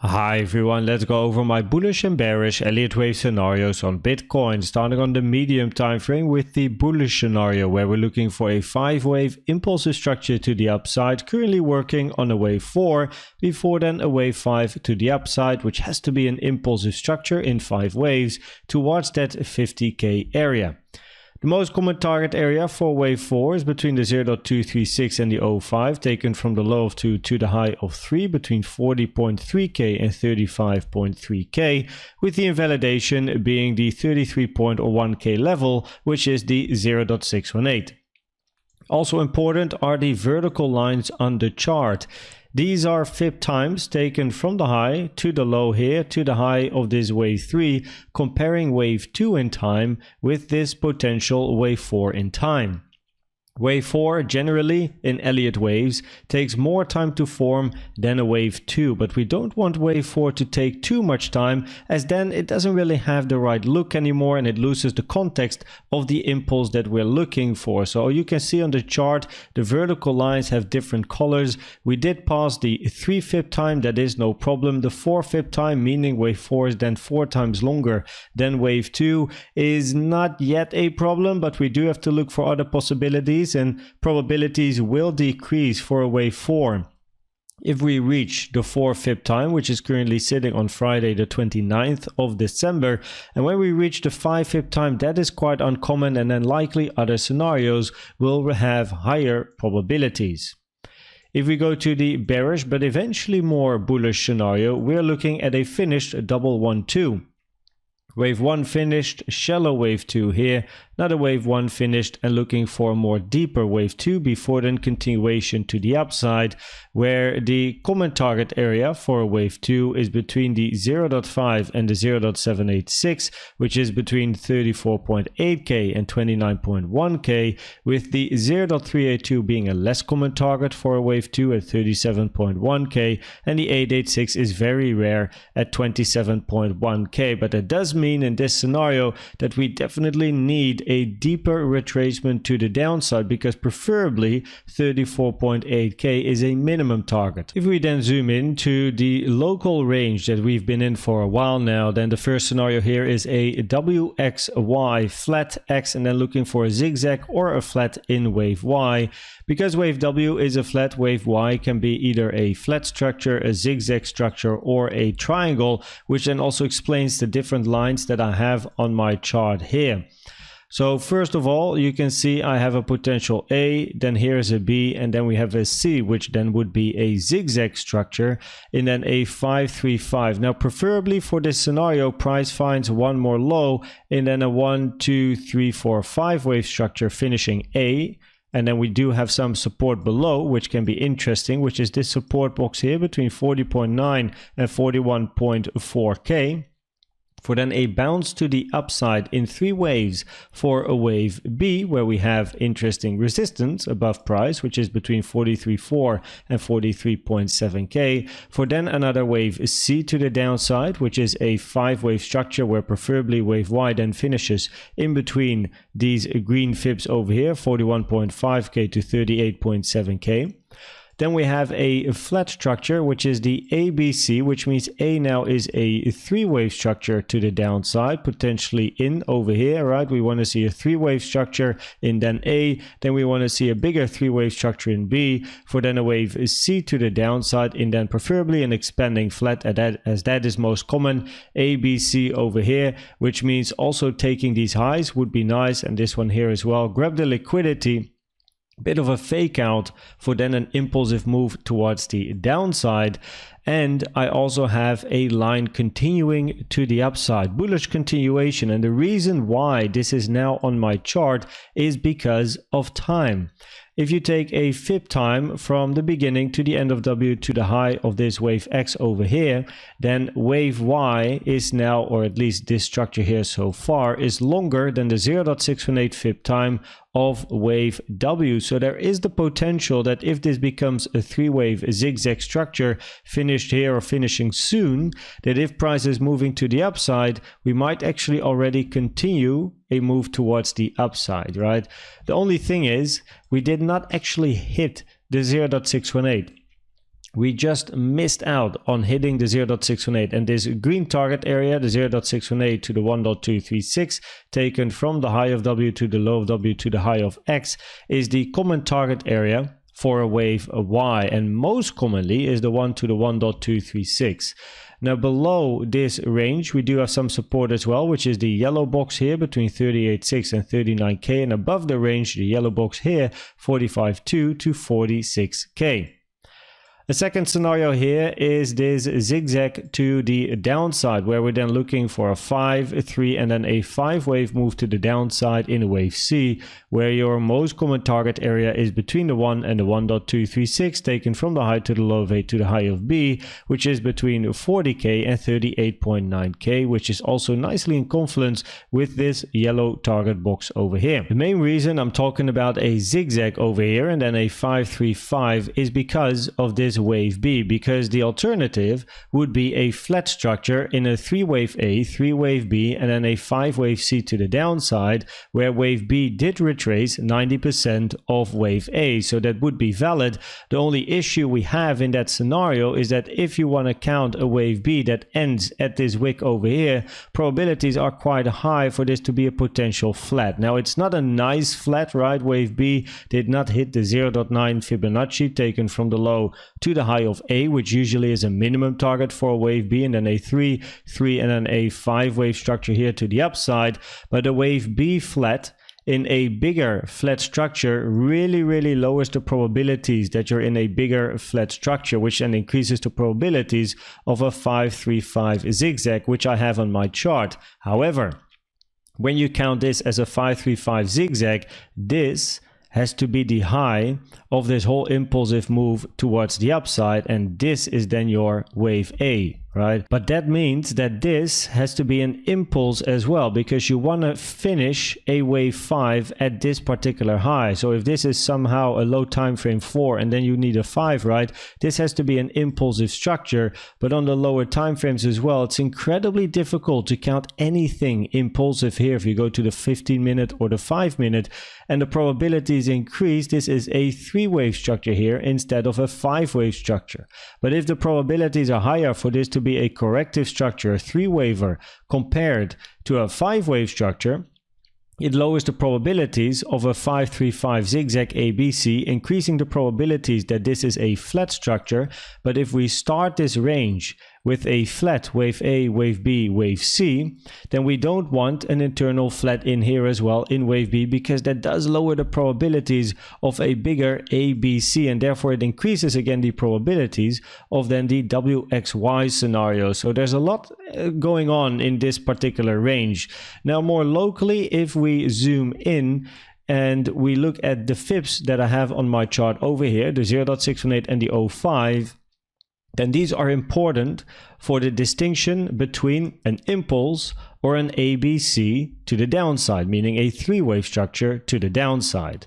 Hi everyone, let's go over my bullish and bearish Elliott Wave scenarios on Bitcoin, starting on the medium time frame with the bullish scenario where we're looking for a 5-wave impulsive structure to the upside, currently working on a wave 4, before then a wave 5 to the upside, which has to be an impulsive structure in 5 waves towards that 50k area. The most common target area for wave 4 is between the 0.236 and the 0.5, taken from the low of 2 to the high of 3, between 40.3k and 35.3k, with the invalidation being the 33.1k level, which is the 0.618. Also important are the vertical lines on the chart. These are fib times taken from the high to the low here to the high of this wave 3, comparing wave 2 in time with this potential wave 4 in time. Wave 4 generally in Elliott waves takes more time to form than a wave 2, but we don't want wave 4 to take too much time, as then it doesn't really have the right look anymore and it loses the context of the impulse that we're looking for. So you can see on the chart the vertical lines have different colors. We did pass the 3 fib time, that is no problem. The 4 fib time, meaning wave 4 is then 4 times longer than wave 2, is not yet a problem, but we do have to look for other possibilities, and probabilities will decrease for a wave 4 if we reach the 4 fib time, which is currently sitting on Friday the 29th of December. And when we reach the 5 fib time, that is quite uncommon, and then likely other scenarios will have higher probabilities. If we go to the bearish but eventually more bullish scenario, we're looking at a finished double 1-2. Wave 1 finished, shallow wave 2 here, another wave 1 finished, and looking for a more deeper wave 2 before then continuation to the upside, where the common target area for a wave 2 is between the 0.5 and the 0.786, which is between 34.8k and 29.1k, with the 0.382 being a less common target for a wave 2 at 37.1k, and the 886 is very rare at 27.1k, but it does mean in this scenario that we definitely need a deeper retracement to the downside, because preferably 34.8k is a minimum target. If we then zoom in to the local range that we've been in for a while now, then the first scenario here is a WXY flat X, and then looking for a zigzag or a flat in wave Y. Because wave W is a flat, wave Y can be either a flat structure, a zigzag structure, or a triangle, which then also explains the different lines that I have on my chart here. So first of all, you can see I have a potential A, then here's a B, and then we have a C, which then would be a zigzag structure, and then a 535. Now, preferably for this scenario, price finds one more low, and then a 1, 2, 3, 4, 5 wave structure finishing A. And then we do have some support below, which can be interesting, which is this support box here between 40.9 and 41.4k. For then a bounce to the upside in 3 waves for a wave B, where we have interesting resistance above price, which is between 43.4 and 43.7k. For then another wave C to the downside, which is a 5-wave structure where preferably wave Y then finishes in between these green fibs over here, 41.5k to 38.7k. Then we have a flat structure, which is the ABC, which means A now is a 3-wave structure to the downside, potentially in over here, right? We want to see a 3-wave structure in then A, then we want to see a bigger 3-wave structure in B, for then a wave C to the downside, and then preferably an expanding flat, as that is most common, ABC over here, which means also taking these highs would be nice, and this one here as well. Grab the liquidity. Bit of a fake out for then an impulsive move towards the downside. And I also have a line continuing to the upside, bullish continuation. And the reason why this is now on my chart is because of time. If you take a fib time from the beginning to the end of W to the high of this wave X over here, then wave Y is now, or at least this structure here so far, is longer than the 0.618 fib time of wave W. So there is the potential that if this becomes a 3-wave zigzag structure finished here or finishing soon, that if price is moving to the upside, we might actually already continue a move towards the upside, right? The only thing is we did not actually hit the 0.618. we just missed out on hitting the 0.618, and this green target area, the 0.618 to the 1.236, taken from the high of W to the low of W to the high of X, is the common target area for a wave Y, and most commonly is the 1 to the 1.236. Now below this range we do have some support as well, which is the yellow box here between 38.6 and 39k, and above the range the yellow box here 45.2 to 46k. The second scenario here is this zigzag to the downside, where we're then looking for a 5, a 3, and then a 5 wave move to the downside in wave C, where your most common target area is between the 1 and the 1.236, taken from the high to the low of A to the high of B, which is between 40k and 38.9k, which is also nicely in confluence with this yellow target box over here. The main reason I'm talking about a zigzag over here and then a 535 is because of this wave B, because the alternative would be a flat structure in a 3-wave A, 3-wave B, and then a 5-wave C to the downside, where wave B did retrace 90% of wave A, so that would be valid. The only issue we have in that scenario is that if you want to count a wave B that ends at this wick over here, probabilities are quite high for this to be a potential flat. Now it's not a nice flat, right? Wave B did not hit the 0.9 Fibonacci taken from the low to the high of A, which usually is a minimum target for a wave B, and then a 3, 3, and then a 5-wave structure here to the upside. But a wave B flat in a bigger flat structure really lowers the probabilities that you're in a bigger flat structure, which then increases the probabilities of a 535 zigzag, which I have on my chart. However, when you count this as a 535 zigzag, this has to be the high of this whole impulsive move towards the upside, and this is then your wave A, right? But that means that this has to be an impulse as well, because you want to finish a wave 5 at this particular high. So if this is somehow a low time frame 4 and then you need a 5, right? This has to be an impulsive structure, but on the lower time frames as well, it's incredibly difficult to count anything impulsive here if you go to the 15-minute or the 5-minute, and the probabilities increase. This is a 3-wave structure here instead of a 5-wave structure. But if the probabilities are higher for this to be a corrective structure, a 3-waver, compared to a 5-wave structure, it lowers the probabilities of a 535 zigzag ABC, increasing the probabilities that this is a flat structure. But if we start this range with a flat wave A, wave B, wave C, then we don't want an internal flat in here as well in wave B, because that does lower the probabilities of a bigger ABC, and therefore it increases again the probabilities of then the WXY scenario. So there's a lot going on in this particular range. Now more locally, if we zoom in and we look at the fibs that I have on my chart over here, the 0.618 and the 0.5, then these are important for the distinction between an impulse or an ABC to the downside, meaning a 3-wave structure to the downside.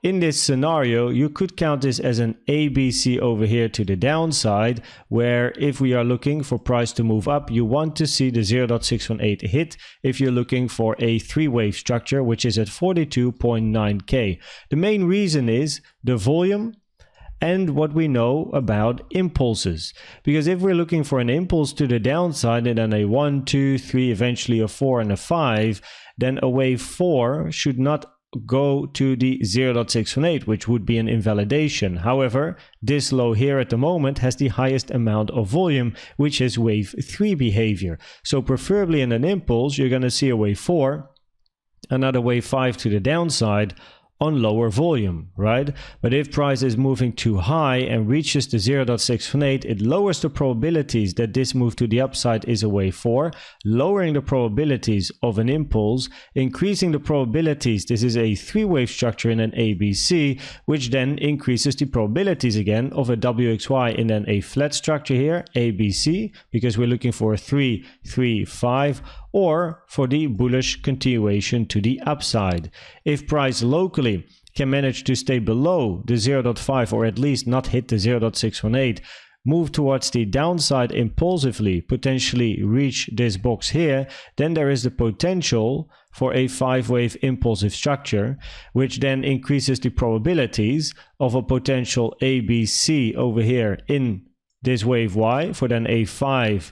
In this scenario, you could count this as an ABC over here to the downside, where if we are looking for price to move up, you want to see the 0.618 hit if you're looking for a 3-wave structure, which is at 42.9k. The main reason is the volume and what we know about impulses. Because if we're looking for an impulse to the downside and then a 1, 2, 3, eventually a 4 and a 5, then a wave 4 should not go to the 0.618, which would be an invalidation. However, this low here at the moment has the highest amount of volume, which is wave 3 behavior. So preferably in an impulse, you're going to see a wave 4, another wave 5 to the downside, on lower volume, right? But if price is moving too high and reaches the 0.618, it lowers the probabilities that this move to the upside is a wave 4, lowering the probabilities of an impulse, increasing the probabilities this is a 3-wave structure in an ABC, which then increases the probabilities again of a WXY in then a flat structure here, ABC, because we're looking for a 3, 3, 5, or for the bullish continuation to the upside. If price locally can manage to stay below the 0.5 or at least not hit the 0.618, move towards the downside impulsively, potentially reach this box here, then there is the potential for a 5-wave impulsive structure, which then increases the probabilities of a potential ABC over here in this wave Y for then a 5-3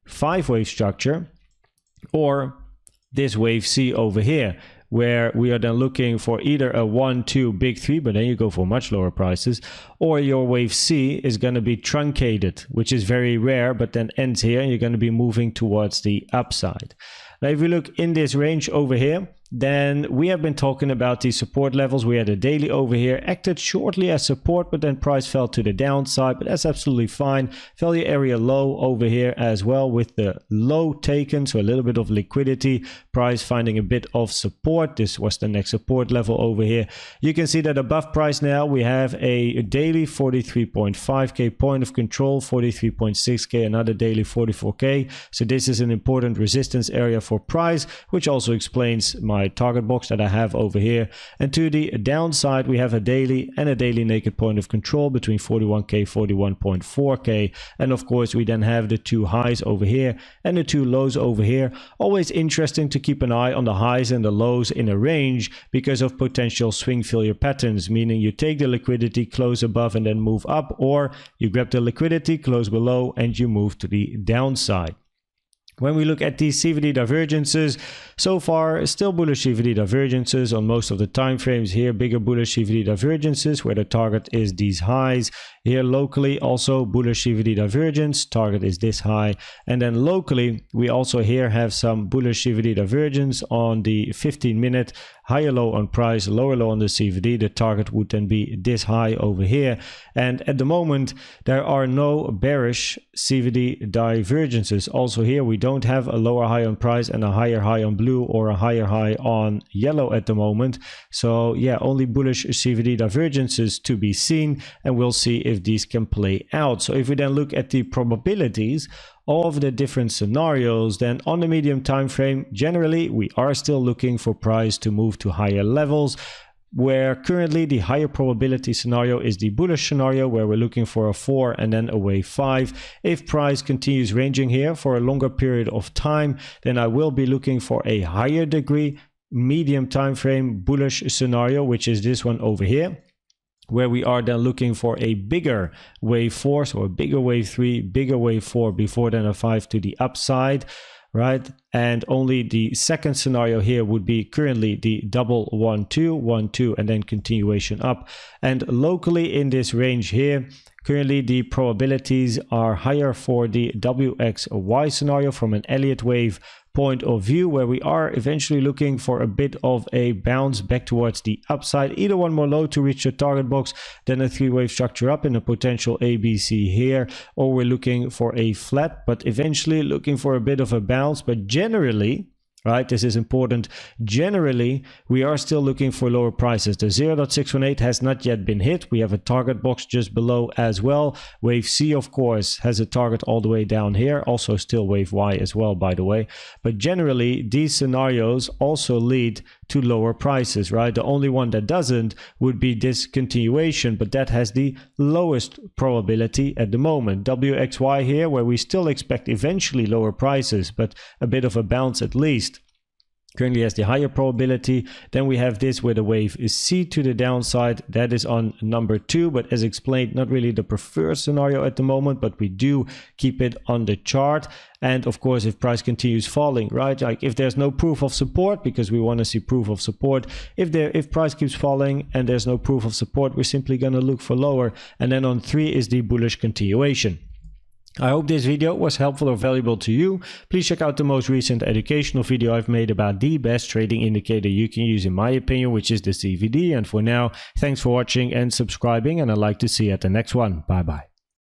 5-wave structure, or this wave C over here, where we are then looking for either a 1-2 big 3, but then you go for much lower prices, or your wave C is going to be truncated, which is very rare, but then ends here, and you're going to be moving towards the upside. Now, if we look in this range over here, then we have been talking about these support levels. We had a daily over here, acted shortly as support, but then price fell to the downside, but that's absolutely fine. Value area low over here as well with the low taken, so a little bit of liquidity. Price finding a bit of support. This was the next support level over here. You can see that above price now we have a daily 43.5k point of control, 43.6k, another daily 44k. So this is an important resistance area for price, which also explains my target box that I have over here. And to the downside we have a daily and a daily naked point of control between 41k, 41.4k, and of course we then have the two highs over here and the two lows over here. Always interesting to keep an eye on the highs and the lows in a range because of potential swing failure patterns, meaning you take the liquidity, close above and then move up, or you grab the liquidity, close below and you move to the downside. When we look at these CVD divergences, so far still bullish CVD divergences on most of the time frames. Here bigger bullish CVD divergences where the target is these highs. Here locally also bullish CVD divergence, target is this high. And then locally we also here have some bullish CVD divergence on the 15-minute, higher low on price, lower low on the CVD. The target would then be this high over here. And at the moment there are no bearish CVD divergences. Also here we don't have a lower high on price and a higher high on blue or a higher high on yellow at the moment. So yeah, only bullish CVD divergences to be seen, and we'll see if these can play out. So if we then look at the probabilities of the different scenarios, then on the medium time frame generally we are still looking for price to move to higher levels, where currently the higher probability scenario is the bullish scenario, where we're looking for a 4 and then a wave 5. If price continues ranging here for a longer period of time, then I will be looking for a higher degree medium time frame bullish scenario, which is this one over here, where we are then looking for a bigger wave 4, so a bigger wave 3, bigger wave 4 before then a 5 to the upside, right? And only the second scenario here would be currently the double 1-2, 1-2, and then continuation up. And locally in this range here, currently the probabilities are higher for the WXY scenario from an Elliott Wave point of view, where we are eventually looking for a bit of a bounce back towards the upside, either one more low to reach the target box, then a 3-wave structure up in a potential ABC here, or we're looking for a flat, but eventually looking for a bit of a bounce. But generally, right, this is important, generally we are still looking for lower prices. The 0.618 has not yet been hit. We have a target box just below as well. Wave C of course has a target all the way down here, also still wave Y as well, by the way. But generally these scenarios also lead to lower prices, right? The only one that doesn't would be this continuation, but that has the lowest probability at the moment. WXY here, where we still expect eventually lower prices, but a bit of a bounce at least, currently has the higher probability. Then we have this where the wave is C to the downside, that is on number 2, but as explained, not really the preferred scenario at the moment, but we do keep it on the chart. And of course, if price continues falling, right, like if there's no proof of support, because we want to see proof of support, if price keeps falling and there's no proof of support, we're simply going to look for lower. And then on 3 is the bullish continuation. I hope this video was helpful or valuable to you. Please check out the most recent educational video I've made about the best trading indicator you can use in my opinion, which is the CVD. And for now, thanks for watching and subscribing, and I'd like to see you at the next one. Bye bye.